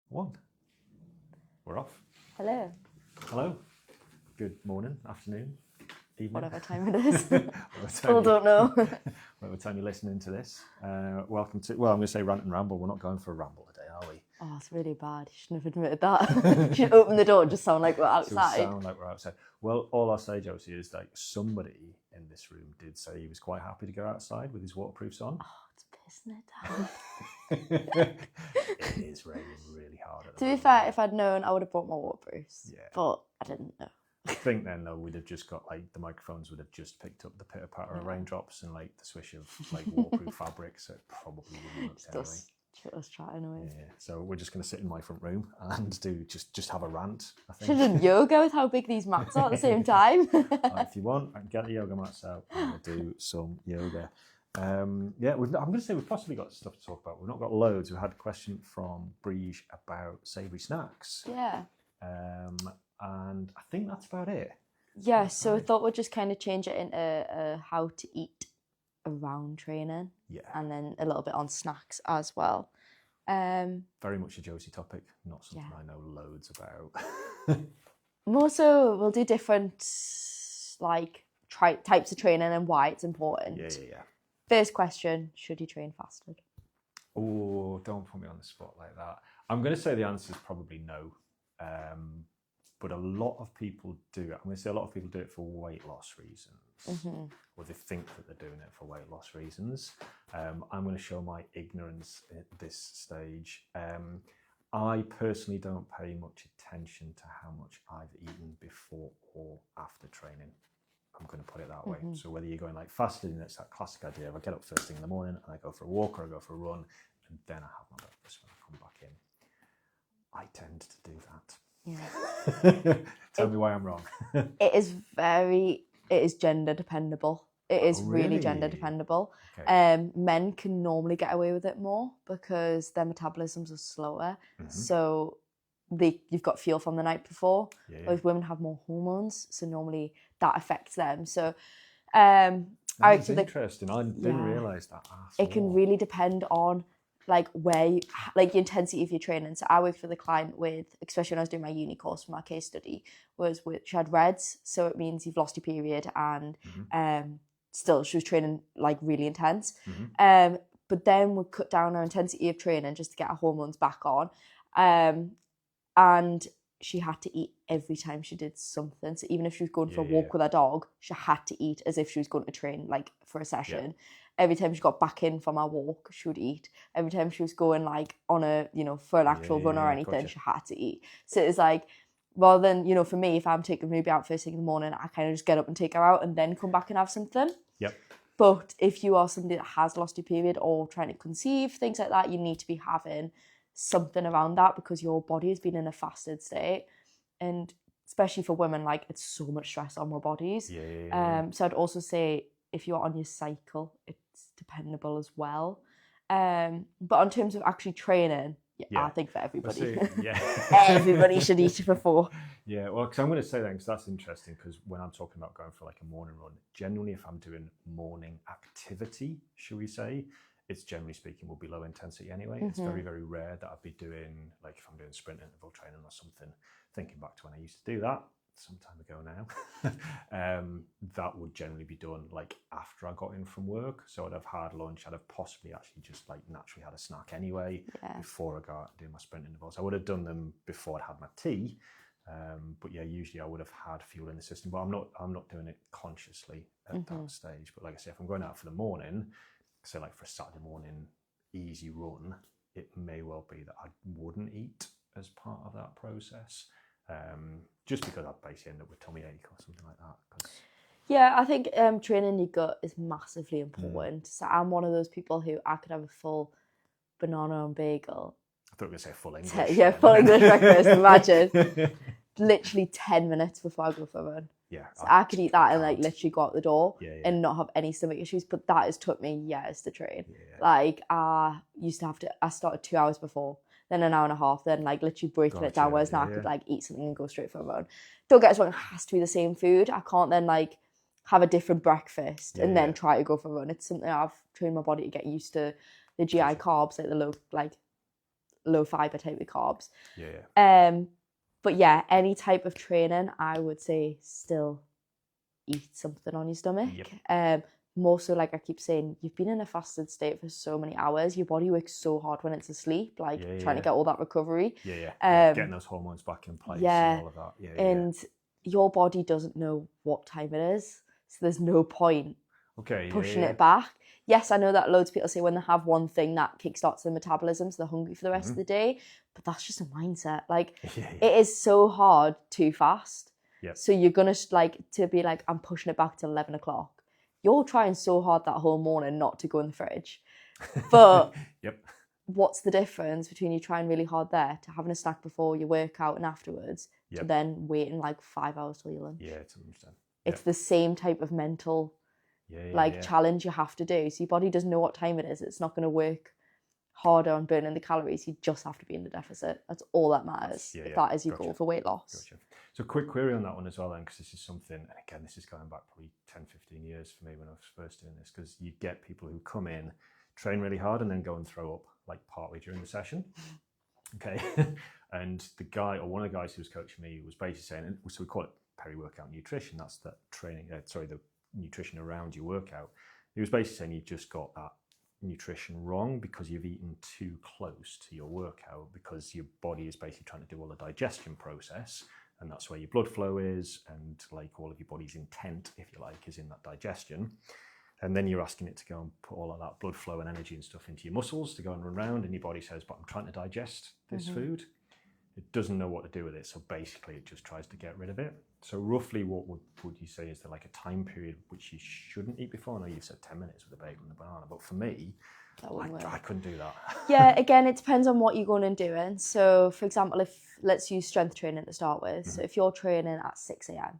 One. We're off. Hello. Hello. Good morning, afternoon, evening. Whatever time it is. Still don't know. Whatever time you're listening to this. Welcome to, well, I'm going to say rant and ramble. We're not going for a ramble today, are we? Oh, it's really bad. You shouldn't have admitted that. You should open the door and just sound like we're outside. Sound like we're outside. Well, all I'll say, Josie, is like somebody in this room did say he was quite happy to go outside with his waterproofs on. Oh, it's pissing it down. It is raining really hard at the To be moment. fair, if I'd known, I would have brought my waterproofs. Yeah. But I didn't know. I think then though we'd have just got like the microphones would have just picked up the pitter patter of raindrops and like the swish of like waterproof fabric, so it probably wouldn't have worked anyway. Let's try anyway. Yeah, so we're just going to sit in my front room and do just have a rant. I think. Should have done yoga with how big these mats are at the same time. If you want, I can get the yoga mats out and we'll do some yoga. I'm going to say we've possibly got stuff to talk about. We've not got loads. We had a question from Briege about savoury snacks. Yeah. And I think that's about it. Yeah, so I thought we'd just kind of change it into how to eat around training. Yeah. And then a little bit on snacks as well. Very much a Josie topic, not something I know loads about. More so, we'll do different like types of training and why it's important. Yeah. First question, should you train fasted? Oh, don't put me on the spot like that. I'm going to say the answer is probably no. But a lot of people do it. I'm going to say a lot of people do it for weight loss reasons, or they think that they're doing it for weight loss reasons. I'm going to show my ignorance at this stage. I personally don't pay much attention to how much I've eaten before or after training. I'm going to put it that way. So whether you're going like fasting, it's that classic idea of I get up first thing in the morning and I go for a walk or I go for a run, and then I have my breakfast when I come back in. I tend to do that. Yeah. Tell me why I'm wrong. It is gender dependable. It is really gender really? dependable. Okay. Men can normally get away with it more because their metabolisms are slower. So you've got fuel from the night before. Yeah. Whereas women have more hormones, so normally that affects them. So That's interesting. I didn't realise that. It can really depend on like your intensity of your training. So I worked with a client with, especially when I was doing my uni course for my case study, she had REDS, so it means you've lost your period, and still she was training like really intense. But then we cut down her intensity of training just to get her hormones back on, and she had to eat every time she did something. So even if she was going for a walk with her dog, she had to eat as if she was going to train like for a session. Yeah. Every time she got back in from her walk, she would eat. Every time she was going like on a, for an actual run or anything, she had to eat. So it's like, rather than, for me, if I'm taking Ruby out first thing in the morning, I kind of just get up and take her out and then come back and have something. Yep. But if you are somebody that has lost your period or trying to conceive, things like that, you need to be having something around that because your body has been in a fasted state. And especially for women, like it's so much stress on our bodies. So I'd also say if you're on your cycle, it's dependable as well. But in terms of actually training, I think for everybody, everybody should eat it before. Yeah, well, because I'm going to say that because that's interesting, because when I'm talking about going for like a morning run, generally if I'm doing morning activity, shall we say, it's generally speaking will be low intensity anyway. It's very, very rare that I'd be doing, like if I'm doing sprint interval training or something, thinking back to when I used to do that, some time ago now, that would generally be done like after I got in from work. So I'd have had lunch, I'd have possibly actually just like naturally had a snack anyway before I go out and do my sprint intervals. I would have done them before I'd had my tea, but usually I would have had fuel in the system, but I'm not doing it consciously at that stage. But like I say, if I'm going out for the morning, say like for a Saturday morning easy run, it may well be that I wouldn't eat as part of that process. Just because I'd basically end up with tummy ache or something like that. Yeah, I think training your gut is massively important. So I'm one of those people who I could have a full banana and bagel. I thought you were going to say full English. Full English breakfast, imagine. Literally 10 minutes before I go for a run. Yeah. So I could eat that and like literally go out the door and not have any stomach issues. But that has took me years to train. Yeah. Like I started 2 hours before, then an hour and a half, then like literally breaking it down. Whereas now I could like eat something and go straight for a run. Don't get us wrong, it has to be the same food. I can't then like have a different breakfast and then try to go for a run. It's something I've trained my body to get used to the GI carbs, like the low fiber type of carbs. Yeah. But yeah, any type of training, I would say still eat something on your stomach. More so, like I keep saying, you've been in a fasted state for so many hours. Your body works so hard when it's asleep, like trying to get all that recovery. Getting those hormones back in place and all of that. And your body doesn't know what time it is, so there's no point pushing it back. Yes, I know that loads of people say when they have one thing that kickstarts their metabolism, so they're hungry for the rest of the day, but that's just a mindset. Like, it is so hard to fast. So you're gonna to be like, I'm pushing it back to 11 o'clock. You're trying so hard that whole morning not to go in the fridge. But what's the difference between you trying really hard there to having a snack before your workout and afterwards to then waiting like 5 hours till your lunch? It's 100%. It's the same type of mental challenge you have to do. So your body doesn't know what time it is. It's not going to work harder on burning the calories. You just have to be in the deficit. That's all that matters. If that is your goal for weight loss. So quick query on that one as well then, because this is something, and again, this is going back probably 10, 15 years for me when I was first doing this, because you get people who come in, train really hard, and then go and throw up like partway during the session. Okay. And the guy, or one of the guys who was coaching me, was basically saying, and so we call it peri-workout nutrition, that's the training, the nutrition around your workout. He was basically saying you just got that nutrition wrong because you've eaten too close to your workout, because your body is basically trying to do all the digestion process, and that's where your blood flow is, and like all of your body's intent, if you like, is in that digestion. And then you're asking it to go and put all of that blood flow and energy and stuff into your muscles to go and run around, and your body says, but I'm trying to digest this food. It doesn't know what to do with it, so basically it just tries to get rid of it. So roughly what would you say is there like a time period which you shouldn't eat before? I know you've said 10 minutes with a bagel and a banana, but for me, I couldn't do that. Yeah, again, it depends on what you're going and doing. So for example, let's use strength training to start with. So if you're training at 6 a.m,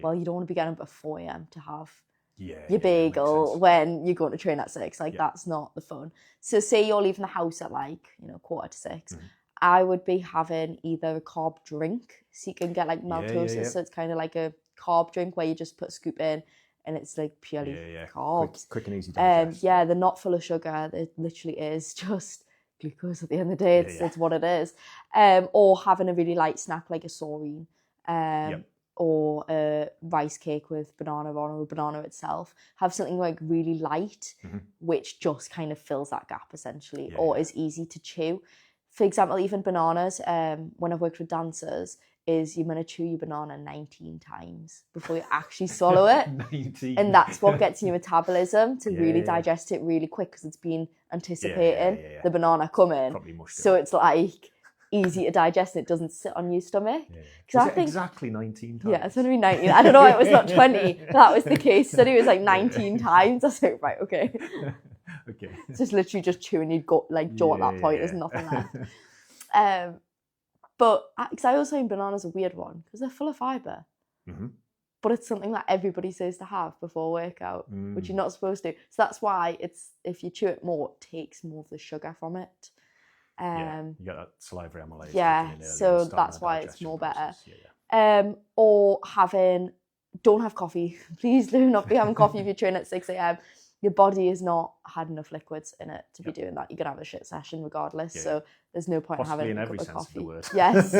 well, you don't want to be getting up at 4 a.m. to have your bagel when you're going to train at 6. That's not the fun. So say you're leaving the house at 6:15. I would be having either a carb drink, so you can get like maltose, so it's kind of like a carb drink where you just put a scoop in and it's like purely carbs. Quick and easy digest. They're not full of sugar. It literally is just glucose at the end of the day. It's what it is. Or having a really light snack like a saurine. Or a rice cake with banana on, or a banana itself. Have something like really light, which just kind of fills that gap essentially, or is easy to chew. For example, even bananas, when I've worked with dancers, is you're going to chew your banana 19 times before you actually swallow it. 19. And that's what gets your metabolism to really digest it really quick, because it's been anticipating the banana coming. So it's like easy to digest and it doesn't sit on your stomach. I think exactly 19 times. Yeah, it's going to be 19. I don't know why it was not 20. That was the case study. It was like 19 times. I was like, right, okay. Okay. It's just literally just chewing your jaw at that point. There's nothing left. But because I also think bananas a weird one because they're full of fibre. But it's something that everybody says to have before workout, which you're not supposed to. So that's why if you chew it more, it takes more of the sugar from it. You get that salivary amylase. Yeah, so that's why it's more better. Or don't have coffee. Please do not be having coffee if you train at 6 a.m. Your body has not had enough liquids in it to be doing that. You're going to have a shit session regardless. So there's no point in having a cup of coffee. Yes,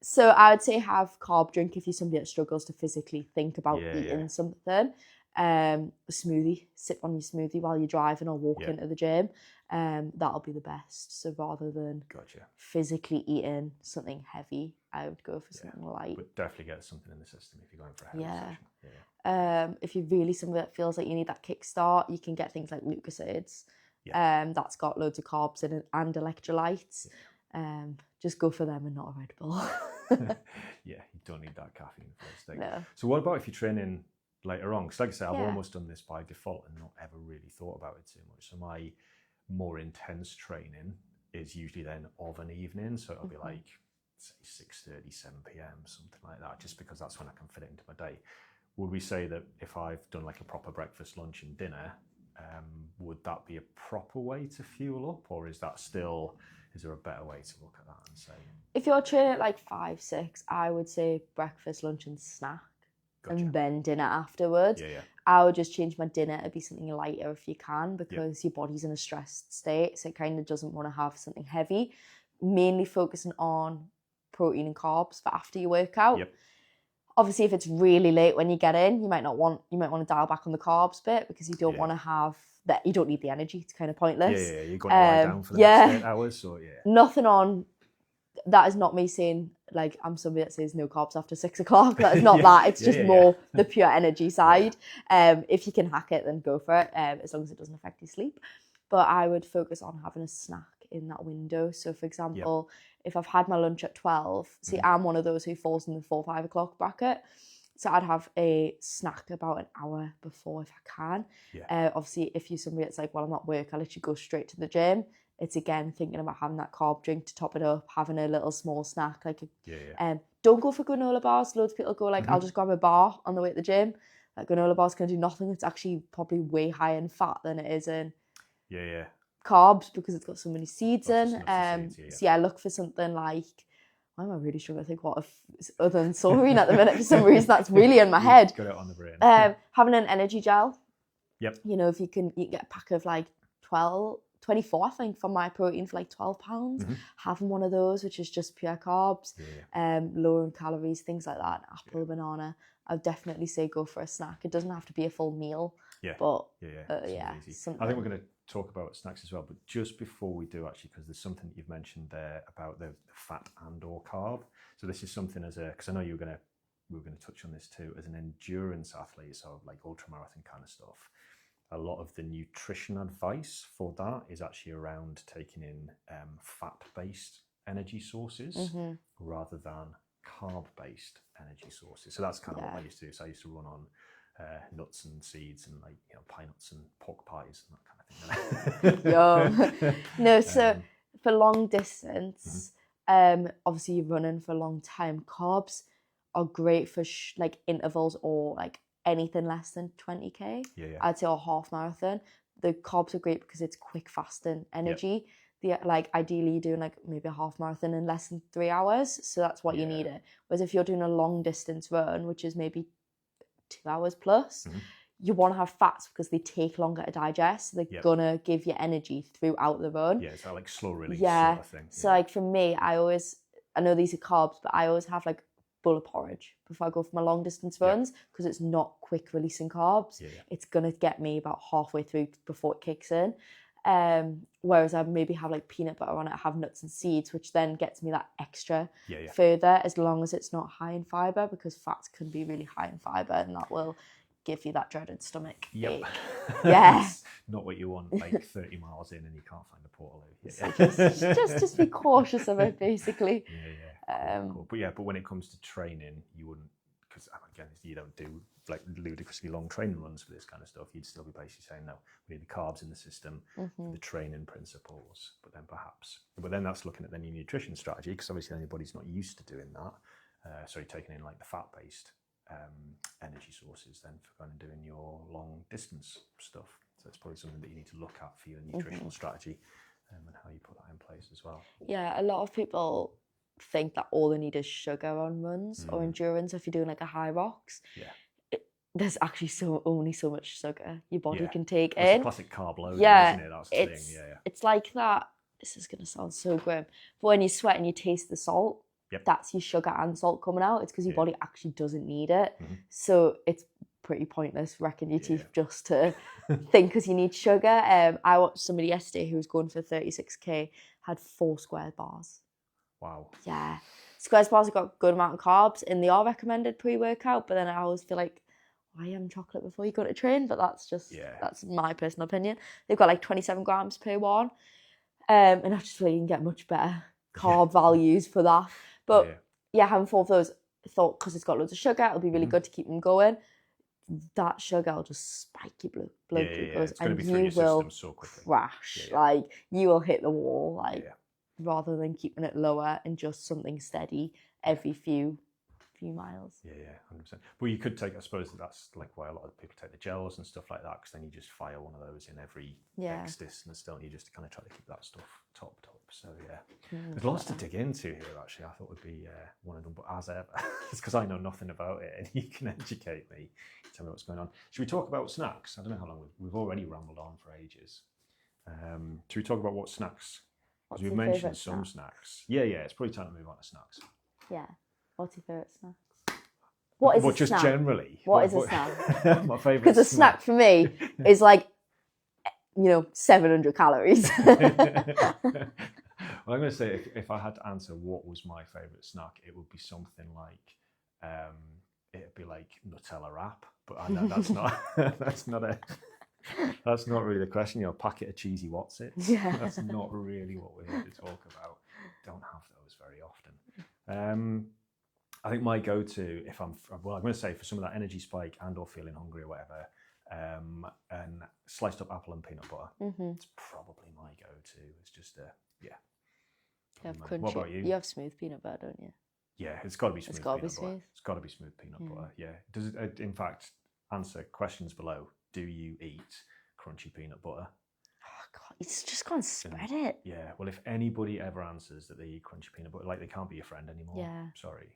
So I would say have carb drink if you're somebody that struggles to physically think about eating something. A smoothie, sip on your smoothie while you're driving or walking into the gym. That'll be the best. So rather than physically eating something heavy, I would go for something light. But definitely get something in the system if you're going for a heavy session. If you're really somebody that feels like you need that kickstart, you can get things like Lucozades. That's got loads of carbs in it and electrolytes. Just go for them and not a Red Bull. You don't need that caffeine first thing. No. So what about if you're training later on? Because like I said, I've almost done this by default and not ever really thought about it too much. So my more intense training is usually then of an evening. So it'll be like, say, 6:30, 7 p.m, something like that, just because that's when I can fit it into my day. Would we say that if I've done like a proper breakfast, lunch and dinner, would that be a proper way to fuel up? Or is there a better way to look at that and say? If you're training at like 5, 6, I would say breakfast, lunch and snack. and then dinner afterwards. Yeah, yeah. I would just change my dinner to be something lighter if you can, because your body's in a stressed state, so it kind of doesn't want to have something heavy. Mainly focusing on protein and carbs for after your workout. Yep. Obviously, if it's really late when you get in, you might want to dial back on the carbs bit, because you don't want to have that. You don't need the energy. It's kind of pointless. Yeah, you're going to lie down for the next 8 hours. So Nothing on. That is not me saying like I'm somebody that says no carbs after 6 o'clock. That is not that. It's just more the pure energy side. If you can hack it, then go for it. As long as it doesn't affect your sleep. But I would focus on having a snack in that window. So, for example, if I've had my lunch at 12, see, I'm one of those who falls in the 4-5 o'clock bracket. So I'd have a snack about an hour before if I can. Obviously, if you're somebody that's like, well, I'm at work, I literally go straight to the gym. It's again thinking about having that carb drink to top it up, having a little small snack. Like, don't go for granola bars. Loads of people go like, I'll just grab a bar on the way to the gym. Like, granola bars can do nothing. It's actually probably way higher in fat than it is in carbs, because it's got so many seeds in. So look for something like, why am I really struggling to think what other than Saurine at the minute? For some reason, that's really in my head. Got it on the brain. Having an energy gel. Yep. You know, if you can get a pack of like 24, I think, for my protein for like £12. Having one of those, which is just pure carbs, lower in calories, things like that. Apple, banana. I'd definitely say go for a snack. It doesn't have to be a full meal. But I think we're going to talk about snacks as well, but just before we do, actually, because there's something that you've mentioned there about the fat and or carb. So this is something because I know we were going to touch on this too, as an endurance athlete, so like ultramarathon kind of stuff. A lot of the nutrition advice for that is actually around taking in fat-based energy sources rather than carb-based energy sources. So that's kind of what I used to do. So I used to run on nuts and seeds and like pine nuts and pork pies and that kind of thing. No, so for long distance, obviously you're running for a long time. Carbs are great for like intervals or like anything less than 20k. I'd say, or half marathon. The carbs are great because it's quick, fast and energy. Like ideally you're doing like maybe a half marathon in less than 3 hours, so that's what you need it. Whereas if you're doing a long distance run, which is maybe 2 hours plus, you want to have fats because they take longer to digest, so they're gonna give you energy throughout the run. It's like slow release sort of thing. So like for me, I know these are carbs, but I always have like bowl of porridge before I go for my long distance runs, because it's not quick releasing carbs. It's gonna get me about halfway through before it kicks in. Whereas I maybe have like peanut butter on it, I have nuts and seeds, which then gets me that extra further, as long as it's not high in fibre, because fats can be really high in fibre and that will give you that dreaded stomach ache. Not what you want, like 30 miles in and you can't find a portal. So just be cautious of it, basically. Cool. But when it comes to training, you wouldn't, because again, you don't do like ludicrously long training runs for this kind of stuff. You'd still be basically saying, no, we need the carbs in the system, the training principles, but then that's looking at then your nutrition strategy, because obviously anybody's not used to doing that. So you're taking in like the fat-based energy sources then for kind of doing your long distance stuff. So it's probably something that you need to look at for your nutritional strategy and how you put that in place as well. A lot of people think that all they need is sugar on runs or endurance. If you're doing like a high rocks, there's actually only so much sugar your body can take in. It's a classic carb load, isn't it? That's the thing. It's like that. This is gonna sound so grim, but when you sweat and you taste the salt, that's your sugar and salt coming out. It's because your body actually doesn't need it. So it's pretty pointless wrecking your teeth just to think because you need sugar. I watched somebody yesterday who was going for 36k, had 4 square bars. Wow. Yeah. Squares bars have got a good amount of carbs and they are recommended pre-workout, but then I always feel like, why have chocolate before you go to train? But that's just, that's my personal opinion. They've got like 27 grams per one. And I just feel like you can get much better carb values for that. But having 4 of those, I thought because it's got loads of sugar, it'll be really good to keep them going. That sugar will just spike your blood glucose and you will so crash. Like you will hit the wall, rather than keeping it lower and just something steady every few few miles. Yeah, 100%. Well, you could take, I suppose that's like why a lot of people take the gels and stuff like that, because then you just fire one of those in every X distance, don't you, just to kind of try to keep that stuff topped up. So yeah, there's lots to dig into here actually. I thought would be one of them, but as ever, it's because I know nothing about it and you can educate me, tell me what's going on. Should we talk about snacks? I don't know how long we've already rambled on for ages. Should we talk about what snacks? Because we've mentioned some snacks. Yeah, it's probably time to move on to snacks. Yeah. What's your favourite snacks? What is a just snack? generally? What is a snack? My favourite Because a snack for me is like, 700 calories. Well, I'm going to say if I had to answer what was my favourite snack, it would be something like, it'd be like Nutella wrap. But I know that's not that's not really the question. A packet of cheesy Wotsits. Yeah. That's not really what we're here to talk about. Don't have those very often. I think my go-to, I'm going to say for some of that energy spike and or feeling hungry or whatever, and sliced up apple and peanut butter. It's probably my go-to. It's just You have crunchy. What about you? You have smooth peanut butter, don't you? Yeah, it's got to be smooth. It's got to be peanut smooth. butter. It's got to be smooth peanut butter. Yeah. Does it? In fact, answer questions below. Do you eat crunchy peanut butter? Oh God, it's just go and spread it. Yeah. Well, if anybody ever answers that they eat crunchy peanut butter, like they can't be your friend anymore. Yeah. Sorry.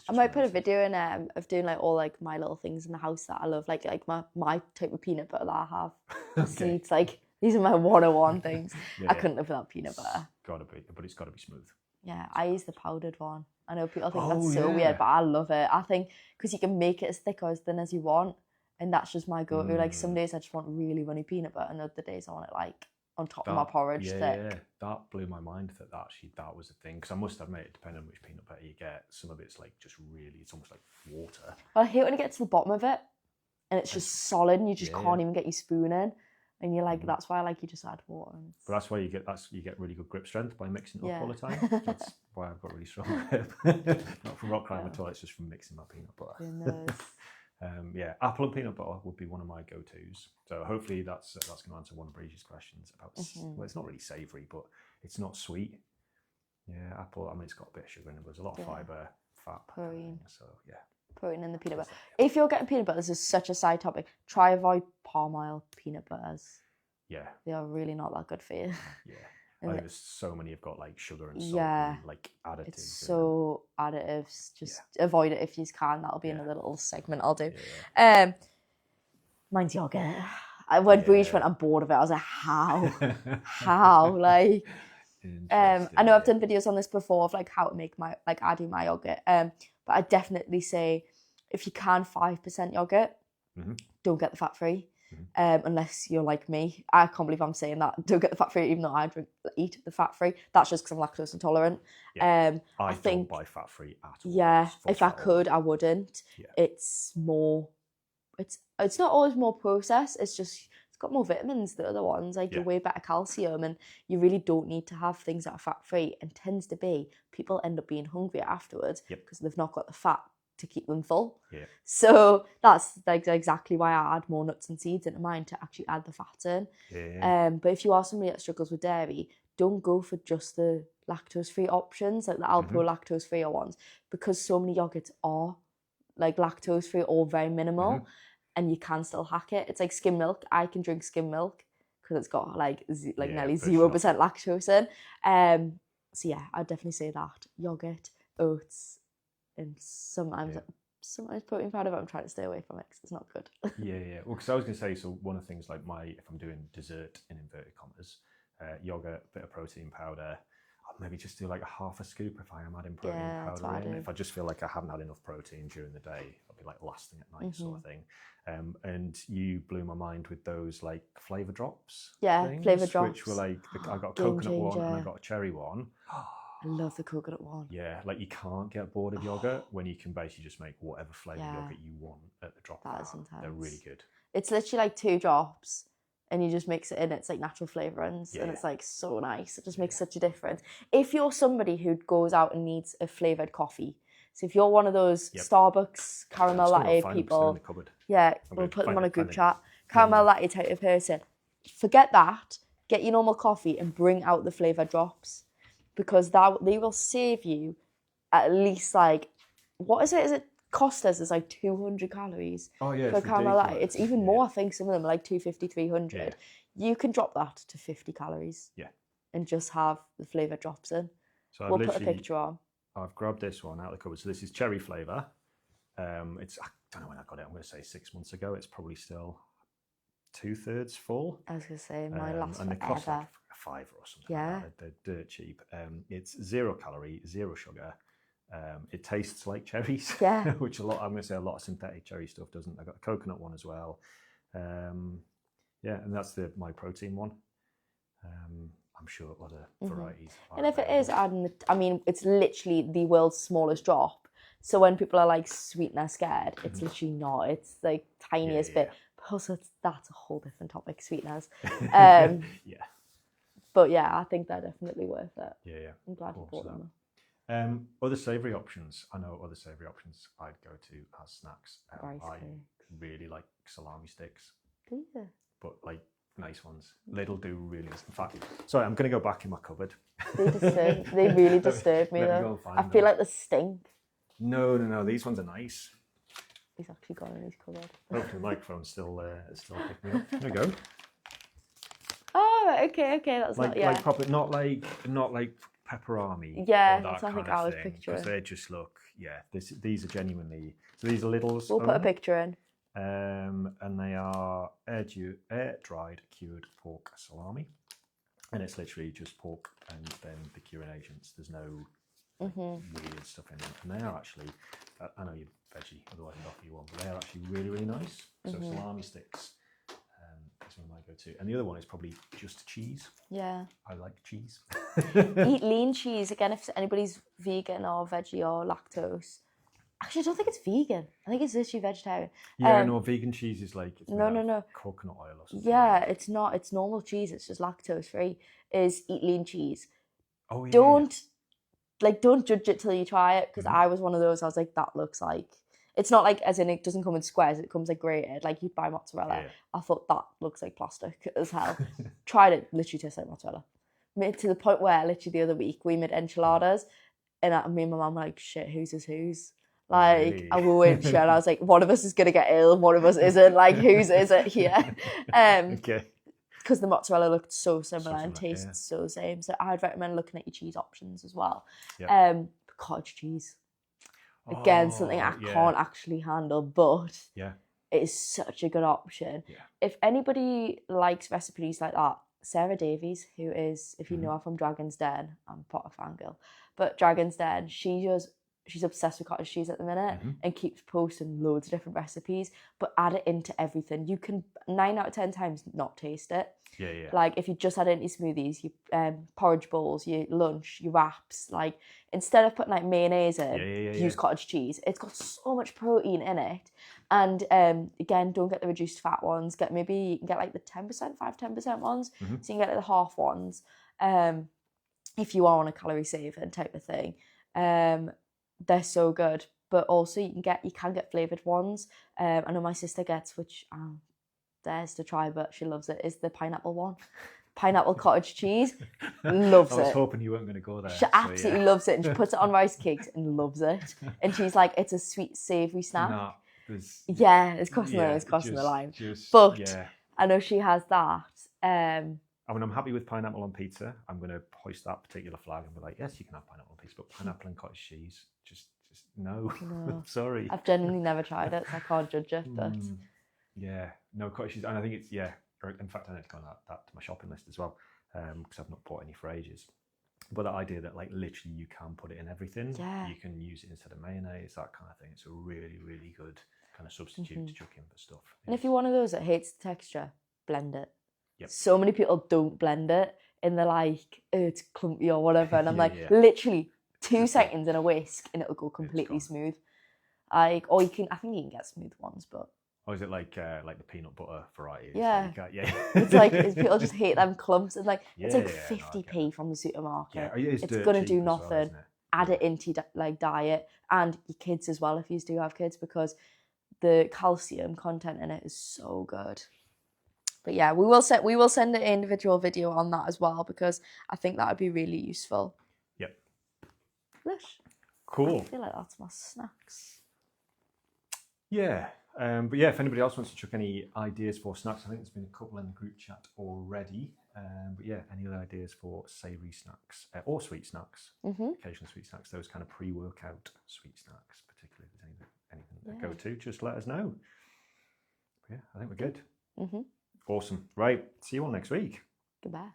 I might put a video in of doing like all like my little things in the house that I love, like my type of peanut butter that I have. Okay. Seeds, like these are my 101 things. Yeah. I couldn't live without peanut butter. Gotta be, but it's got to be smooth. Yeah, I use the powdered one. I know people think Oh, that's so yeah. weird, but I love it. I think because you can make it as thick or as thin as you want, and that's just my go-to. Like some days I just want really runny peanut butter, and other days I want it like on top of my porridge thick. Yeah, that blew my mind that was a thing. Because I must admit, depending on which peanut butter you get, some of it's like just really, it's almost like water. Well, I hate when you get to the bottom of it, and it's just solid, and you just can't even get your spoon in. And you're like, that's why I like you just add water. But that's why you get really good grip strength by mixing it up all the time. That's why I've got really strong grip. Not from rock climbing at all, it's just from mixing my peanut butter. Who knows? Apple and peanut butter would be one of my go-tos. So hopefully that's going to answer one of Bridget's questions about. Well, it's not really savoury, but it's not sweet. Yeah, apple. I mean, it's got a bit of sugar in it, but there's a lot of fibre, fat, protein. So yeah. Protein in the peanut butter. If you're getting peanut butter, this is such a side topic. Try avoid palm oil peanut butters. Yeah. They are really not that good for you. Yeah. I think there's so many have got like sugar and salt and like additives. It's so additives. Just avoid it if you can. That'll be another little segment I'll do. Yeah. Mine's yogurt. When Breach went, I'm bored of it. I was like, how? How? Like, I know I've done videos on this before of like how to make my, like adding my yogurt. But I definitely say if you can 5% yogurt, don't get the fat free. Unless you're like me. I can't believe I'm saying that. Don't get the fat free, even though I eat the fat free. That's just because I'm lactose intolerant. I think don't buy fat free at all. Yeah, if I could, I wouldn't. Yeah. It's more. It's not always more processed. It's just it's got more vitamins than other ones. Like way better calcium, and you really don't need to have things that are fat free. And tends to be people end up being hungrier afterwards because they've not got the fat to keep them full. Yeah. So that's like exactly why I add more nuts and seeds into mine to actually add the fat in. Yeah. But if you are somebody that struggles with dairy, don't go for just the lactose-free options, like the Alpro lactose-free ones, because so many yogurts are like lactose-free or very minimal, and you can still hack it. It's like skim milk. I can drink skim milk because it's got like nearly 0% lactose in. So yeah, I'd definitely say that. Yogurt, oats, and sometimes protein powder, but I'm trying to stay away from it because it's not good. Yeah. Well, because I was going to say, so one of the things like if I'm doing dessert in inverted commas, yogurt, bit of protein powder, I'll maybe just do like a half a scoop if I am adding protein powder in. If I just feel like I haven't had enough protein during the day, I'll be like last thing at night sort of thing. And you blew my mind with those like flavour drops. Yeah, flavour drops. Which were like, I got a coconut one and I got a cherry one. I love the coconut one. Yeah, like you can't get bored of yogurt when you can basically just make whatever flavour yogurt you want at the drop of a hat. They're really good. It's literally like 2 drops and you just mix it in. It's like natural flavourings and it's like so nice. It just makes such a difference. If you're somebody who goes out and needs a flavoured coffee, so if you're one of those Starbucks caramel latte people, we'll put them on a group chat. Caramel latte type of person, forget that. Get your normal coffee and bring out the flavour drops. Because they will save you at least like what is it? Is it Costa's is like 200 calories Oh yeah, for it's caramel latte. ridiculous. It's even more. I think some of them are like 250, 300. Yeah. You can drop that to 50 calories. Yeah. And just have the flavour drops in. So We'll put a picture on. I've grabbed this one out of the cupboard. So this is cherry flavour. It's, I don't know when I got it. I'm going to say 6 months ago. It's probably still 2/3 full. I was going to say, mine lasts and they cost like forever. £5 or something. Yeah. Like that. They're dirt cheap. It's 0 calorie, 0 sugar. It tastes like cherries. Yeah. Which I'm going to say a lot of synthetic cherry stuff doesn't. I got a coconut one as well. Yeah, and that's the My Protein one. I'm sure other varieties. And if it is adding, I mean, it's literally the world's smallest drop. So when people are like sweetener scared, it's literally not. It's like tiniest bit. Plus, that's a whole different topic, sweeteners. Yeah. But yeah, I think they're definitely worth it. Yeah. I'm glad you bought them. Other savoury options. I know other savoury options I'd go to as snacks. Rice I cake. really like salami sticks, Do you? but like nice ones. Lidl do really nice. In fact, sorry, I'm going to go back in my cupboard. They really disturb me Let me go though. and find I feel them. like they stink. No. These ones are nice. He's actually gone in his cupboard. Hopefully, the microphone's still picking me up. There we go. Oh, right, okay. That's Like not, yeah. like proper, not like pepperami. Yeah, or that that's what I think kind of I was thing, picturing. because they just look. Yeah, these are genuinely. So these are Lidl's. We'll put a own. picture in. And they are air-dried cured pork salami, and it's literally just pork and then the curing agents. There's no weird stuff in them, and they are actually. I know you're veggie, otherwise I'd offer you one, but they are actually really, really nice. So salami sticks is one of my go-to, and the other one is probably just cheese. Yeah. I like cheese. Eat lean cheese. Again, if anybody's vegan or veggie or lactose. Actually, I don't think it's vegan. I think it's literally vegetarian. Yeah, no, vegan cheese is like it's No. coconut oil or something. Yeah, it's not. It's normal cheese. It's just lactose free. Is eat lean cheese. Oh yeah. Don't judge it till you try it, because I was one of those. I was like, that looks like. It's not like, as in it doesn't come in squares. It comes like grated. Like you'd buy mozzarella. Yeah. I thought that looks like plastic as hell. Tried it. Literally tastes like mozzarella. Made to the point where literally the other week we made enchiladas, and me and my mum were like, shit, whose is whose? Like, Really? I weren't sure. And I was like, one of us is going to get ill, one of us isn't. Like, whose is it here? Okay. Because the mozzarella looked so similar and similar, tasted so the same. So I'd recommend looking at your cheese options as well. Yep. Cottage cheese. Again, something I can't actually handle, but it is such a good option. Yeah. If anybody likes recipes like that, Sarah Davies, who is, if you know her from Dragon's Den, I'm a Potter fangirl, but Dragon's Den, she's obsessed with cottage cheese at the minute and keeps posting loads of different recipes, but add it into everything. You can 9 out of 10 times not taste it. Yeah. Like if you just add it into smoothies, your porridge bowls, your lunch, your wraps, like instead of putting like mayonnaise in, use cottage cheese. It's got so much protein in it. And again, don't get the reduced fat ones. You can get like the 10% ones. So you can get like the half ones. If you are on a calorie saving type of thing. They're so good. But also you can get flavoured ones. I know my sister gets, which dares to try, but she loves it, is the pineapple one. Pineapple cottage cheese. Loves it. I was hoping you weren't going to go there. She absolutely loves it, and she puts it on rice cakes and loves it. And she's like, it's a sweet, savoury snack. No, it's crossing the line. But I know she has that. I mean, I'm happy with pineapple on pizza. I'm going to hoist that particular flag and be like, yes, you can have pineapple on pizza, but pineapple and cottage cheese, just no. Sorry. I've genuinely never tried it, so I can't judge it. But yeah, no cottage cheese, and I think it's in fact, I need to go on that to my shopping list as well, because I've not bought any for ages. But the idea that like literally you can put it in everything, you can use it instead of mayonnaise, that kind of thing. It's a really, really good kind of substitute to chuck in for stuff. And if you're one of those that hates the texture, blend it. Yep. So many people don't blend it, and they're like, oh, it's clumpy or whatever. And I'm literally 2 seconds in a whisk, and it'll go completely smooth. I think you can get smooth ones, but. Or is it like the peanut butter variety? Yeah. It's like people just hate them clumps. And like it's like 50p from the supermarket. Yeah, it's gonna do nothing. Well, isn't it? Add it into your diet, and your kids as well if you do have kids, because the calcium content in it is so good. But yeah, we will send an individual video on that as well, because I think that would be really useful. Yep. Lush. Cool. I feel like that's my snacks. Yeah. But yeah, if anybody else wants to chuck any ideas for snacks, I think there's been a couple in the group chat already. But yeah, any other ideas for savoury snacks or sweet snacks, occasional sweet snacks, those kind of pre-workout sweet snacks, particularly if there's anything that go to, just let us know. But yeah, I think we're good. Awesome. Right. See you all next week. Goodbye.